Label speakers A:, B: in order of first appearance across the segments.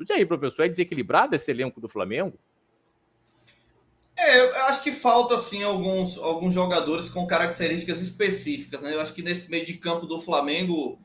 A: substitutos. E aí, professor, é desequilibrado esse elenco do Flamengo?
B: Eu acho que falta, sim, alguns jogadores com características específicas, né? Eu acho que nesse meio de campo do Flamengo,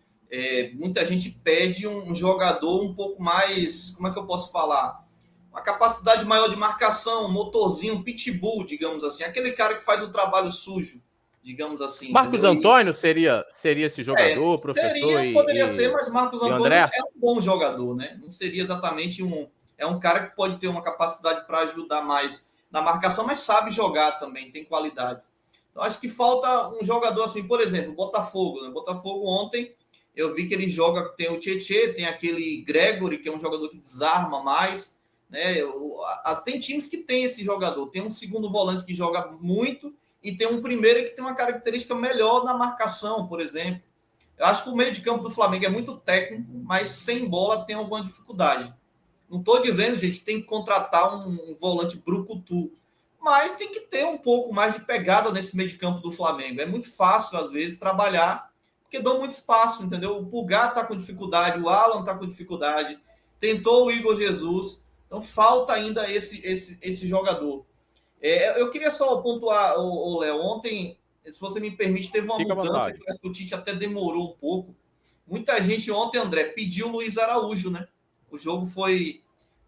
B: muita gente pede um jogador um pouco mais, como é que eu posso falar? Uma capacidade maior de marcação, um motorzinho, um pitbull, digamos assim. Aquele cara que faz o trabalho sujo, digamos assim,
A: Marcos
B: entendeu?
A: Antônio seria esse jogador, professor
B: Poderia ser, mas Marcos
A: e
B: Antônio
A: André?
B: é um bom jogador, né? Não seria exatamente um. É um cara que pode ter uma capacidade para ajudar mais na marcação, mas sabe jogar também, tem qualidade. Então, acho que falta um jogador assim, por exemplo, Botafogo. Né? Botafogo ontem eu vi que ele joga, tem o Tietê, tem aquele Gregory, que é um jogador que desarma mais. Né? Tem times que tem esse jogador. Tem um segundo volante que joga muito e tem um primeiro que tem uma característica melhor na marcação, por exemplo. Eu acho que o meio de campo do Flamengo é muito técnico, mas sem bola tem alguma dificuldade. Não estou dizendo, gente, que tem que contratar um volante brucutu, mas tem que ter um pouco mais de pegada nesse meio de campo do Flamengo. É muito fácil, às vezes, trabalhar, porque dão muito espaço, entendeu? O Pulgar está com dificuldade, o Alan está com dificuldade, tentou o Igor Jesus, então falta ainda esse jogador. Eu queria só pontuar, o Léo, ontem, se você me permite, teve uma
A: Fica à
B: mudança
A: vontade.
B: que o Tite até demorou um pouco. Muita gente ontem, André, pediu o Luiz Araújo, né? O jogo foi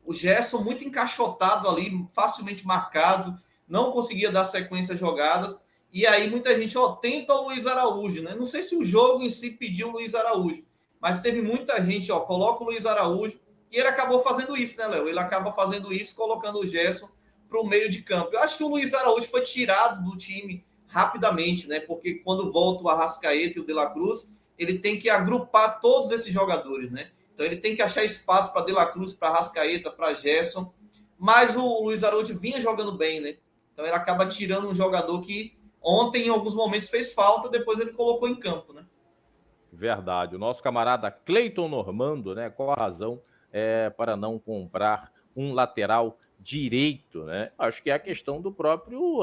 B: o Gerson muito encaixotado ali, facilmente marcado, não conseguia dar sequência às jogadas. E aí muita gente, tenta o Luiz Araújo, né? Não sei se o jogo em si pediu o Luiz Araújo, mas teve muita gente, coloca o Luiz Araújo, e ele acabou fazendo isso, né, Léo? Ele acaba fazendo isso, colocando o Gerson para o meio de campo. Eu acho que o Luiz Araújo foi tirado do time rapidamente, né? Porque quando volta o Arrascaeta e o De La Cruz, ele tem que agrupar todos esses jogadores, né? Então ele tem que achar espaço para De La Cruz, para Arrascaeta, para Gerson. Mas o Luiz Araújo vinha jogando bem, né? Então ele acaba tirando um jogador que ontem, em alguns momentos, fez falta, depois ele colocou em campo, né?
A: Verdade. O nosso camarada Cleiton Normando, né? Qual a razão para não comprar um lateral direito, né? Acho que é a questão do próprio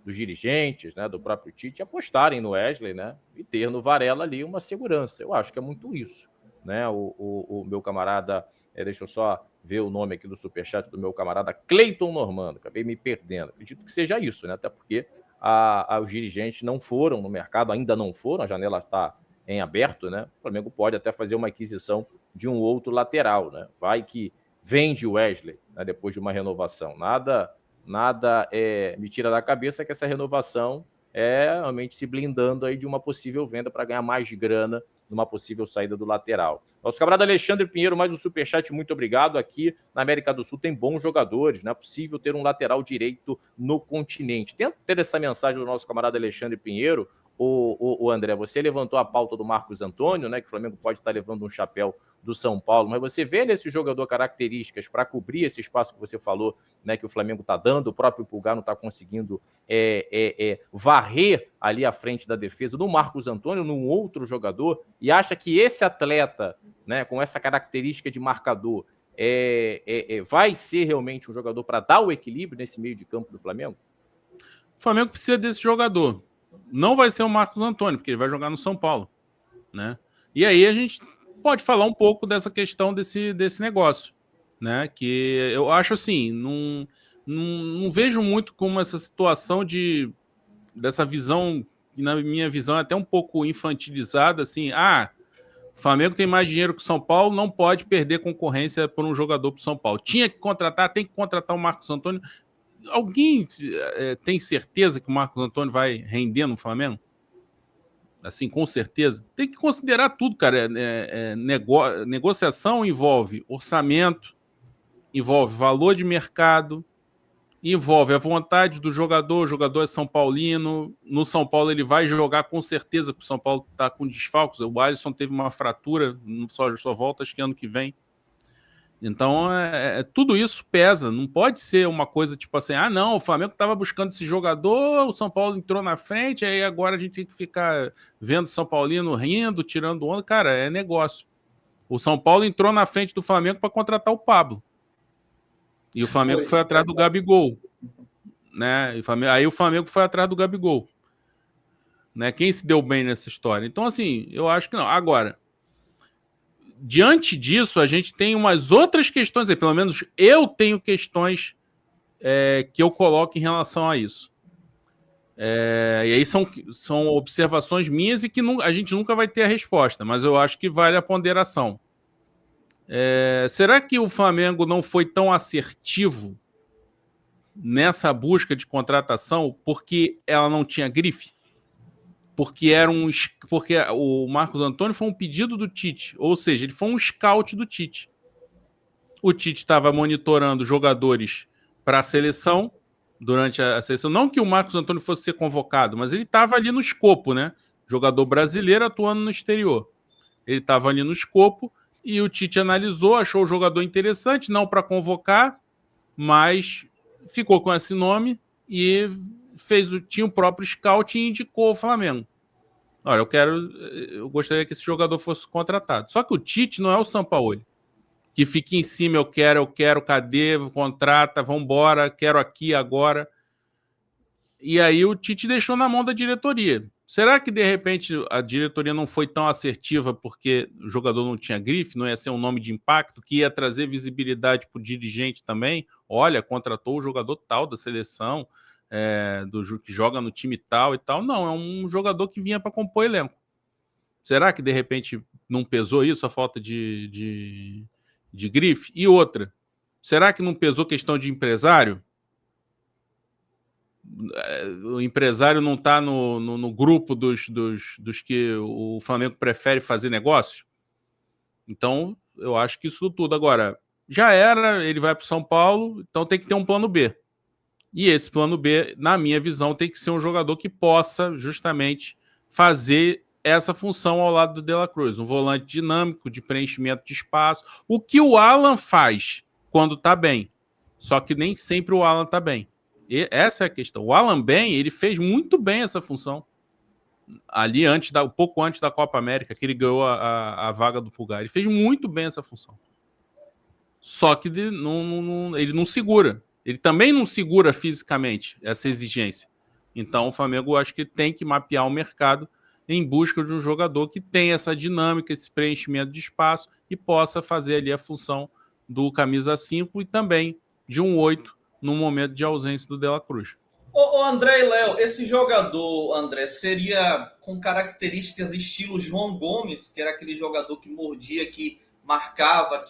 A: dos dirigentes, né? Do próprio Tite apostarem no Wesley, né? E ter no Varela ali uma segurança. Eu acho que é muito isso, né? O meu camarada, deixa eu só ver o nome aqui do superchat do meu camarada Cleiton Normando. Acabei me perdendo. Acredito que seja isso, né? Até porque os dirigentes não foram no mercado, ainda não foram, a janela está em aberto, né? O Flamengo pode até fazer uma aquisição de um outro lateral, né? Vai que vende o Wesley, né, depois de uma renovação. Nada me tira da cabeça que essa renovação é realmente se blindando aí de uma possível venda para ganhar mais grana numa possível saída do lateral. Nosso camarada Alexandre Pinheiro, mais um superchat, muito obrigado. Aqui na América do Sul tem bons jogadores, não é possível ter um lateral direito no continente. Tenta ter essa mensagem do nosso camarada Alexandre Pinheiro. O André, você levantou a pauta do Marcos Antônio, né, que o Flamengo pode estar levando um chapéu do São Paulo, mas você vê nesse jogador características para cobrir esse espaço que você falou, né, que o Flamengo está dando, o próprio Pulgar não está conseguindo varrer ali à frente da defesa do Marcos Antônio, num outro jogador, e acha que esse atleta, né, com essa característica de marcador, vai ser realmente um jogador para dar o equilíbrio nesse meio de campo do Flamengo?
C: O Flamengo precisa desse jogador. Não vai ser o Marcos Antônio, porque ele vai jogar no São Paulo, né? E aí a gente pode falar um pouco dessa questão desse negócio, né? Que eu acho assim, não vejo muito como essa situação dessa visão, que na minha visão é até um pouco infantilizada, assim, o Flamengo tem mais dinheiro que o São Paulo, não pode perder concorrência por um jogador para o São Paulo. Tem que contratar o Marcos Antônio. Alguém tem certeza que o Marcos Antônio vai render no Flamengo? Assim, com certeza. Tem que considerar tudo, cara. Negociação envolve orçamento, envolve valor de mercado, envolve a vontade do jogador. O jogador é São Paulino. No São Paulo ele vai jogar com certeza, porque o São Paulo está com desfalques. O Alisson teve uma fratura, só volta acho que ano que vem. Então, tudo isso pesa. Não pode ser uma coisa tipo assim, não, o Flamengo estava buscando esse jogador, o São Paulo entrou na frente, aí agora a gente tem que ficar vendo São Paulino rindo, tirando onda. Cara, é negócio. O São Paulo entrou na frente do Flamengo para contratar o Pablo. E o Flamengo foi atrás do Gabigol. Né? Aí o Flamengo foi atrás do Gabigol. Né? Quem se deu bem nessa história? Então, assim, eu acho que não. Agora, diante disso, a gente tem umas outras questões, aí, pelo menos eu tenho questões que eu coloco em relação a isso. E aí são observações minhas e que a gente nunca vai ter a resposta, mas eu acho que vale a ponderação. Será que o Flamengo não foi tão assertivo nessa busca de contratação porque ela não tinha grife? Porque o Marcos Antônio foi um pedido do Tite, ou seja, ele foi um scout do Tite. O Tite estava monitorando jogadores para a seleção durante a seleção. Não que o Marcos Antônio fosse ser convocado, mas ele estava ali no escopo, né? Jogador brasileiro atuando no exterior. Ele estava ali no escopo e o Tite analisou, achou o jogador interessante, não para convocar, mas ficou com esse nome e tinha o próprio scout e indicou o Flamengo. Olha, eu gostaria que esse jogador fosse contratado. Só que o Tite não é o Sampaoli, que fica em cima, eu quero, cadê, contrata, vambora, quero aqui, agora. E aí o Tite deixou na mão da diretoria. Será que, de repente, a diretoria não foi tão assertiva porque o jogador não tinha grife, não ia ser um nome de impacto, que ia trazer visibilidade para o dirigente também? Olha, contratou o jogador tal da seleção, que joga no time tal e tal. Não, é um jogador que vinha para compor elenco. Será que, de repente, não pesou isso, a falta de grife? E outra, será que não pesou questão de empresário? O empresário não está no grupo dos que o Flamengo prefere fazer negócio? Então, eu acho que isso tudo. Agora, já era, ele vai para o São Paulo, então tem que ter um plano B. E esse plano B, na minha visão, tem que ser um jogador que possa justamente fazer essa função ao lado do De La Cruz. Um volante dinâmico, de preenchimento de espaço. O que o Alan faz quando está bem. Só que nem sempre o Alan está bem. E essa é a questão. O Alan bem, ele fez muito bem essa função. Ali, um pouco antes da Copa América, que ele ganhou a vaga do Pulgar. Ele fez muito bem essa função. Só que ele não segura. Ele também não segura fisicamente essa exigência. Então, o Flamengo, acho que tem que mapear o mercado em busca de um jogador que tenha essa dinâmica, esse preenchimento de espaço e possa fazer ali a função do camisa 5 e também de um 8 no momento de ausência do De La Cruz.
B: Ô André e Léo, esse jogador, André, seria com características estilo João Gomes, que era aquele jogador que mordia, que marcava,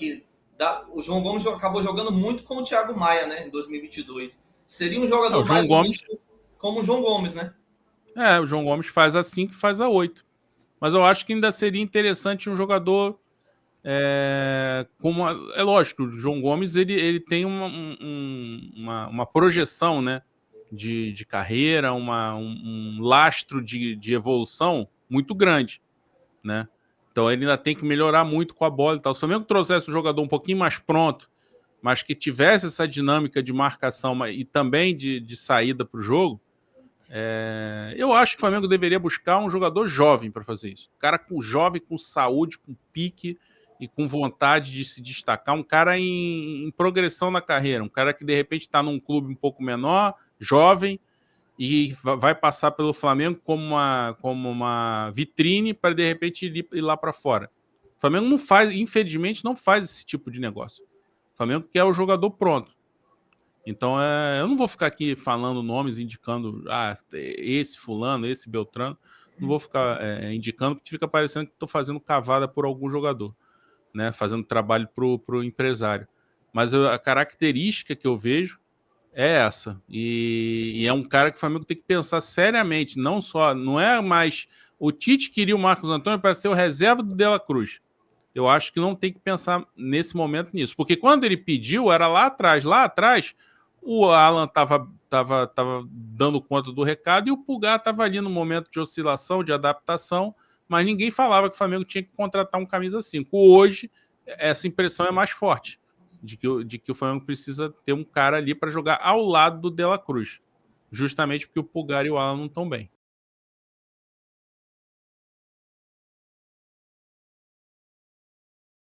B: o João Gomes acabou jogando muito com o Thiago Maia, né, em 2022. Seria um jogador mais como o João Gomes, né?
C: O João Gomes faz a 5 e faz a 8. Mas eu acho que ainda seria interessante um jogador é lógico, o João Gomes ele tem uma projeção, né, de carreira, um lastro de evolução muito grande, né? Então ele ainda tem que melhorar muito com a bola e tal. Se o Flamengo trouxesse o jogador um pouquinho mais pronto, mas que tivesse essa dinâmica de marcação e também de saída para o jogo, eu acho que o Flamengo deveria buscar um jogador jovem para fazer isso. Um cara jovem, com saúde, com pique e com vontade de se destacar. Um cara em progressão na carreira. Um cara que, de repente, está num clube um pouco menor, jovem, e vai passar pelo Flamengo como uma vitrine para, de repente, ir lá para fora. O Flamengo não faz, infelizmente, não faz esse tipo de negócio. O Flamengo quer o jogador pronto. Então, eu não vou ficar aqui falando nomes, indicando esse fulano, esse Beltrano. Não vou ficar indicando, porque fica parecendo que estou fazendo cavada por algum jogador, né? Fazendo trabalho para o empresário. Mas a característica que eu vejo é essa. E é um cara que o Flamengo tem que pensar seriamente. Não é mais... O Tite queria o Marcos Antônio para ser o reserva do De La Cruz. Eu acho que não tem que pensar nesse momento nisso. Porque quando ele pediu, era lá atrás. Lá atrás, o Alan estava dando conta do recado e o Pulgar estava ali no momento de oscilação, de adaptação, mas ninguém falava que o Flamengo tinha que contratar um camisa 5. Hoje, essa impressão é mais forte, de que o Flamengo precisa ter um cara ali para jogar ao lado do De La Cruz, justamente porque o Pulgar e o Alan não estão bem.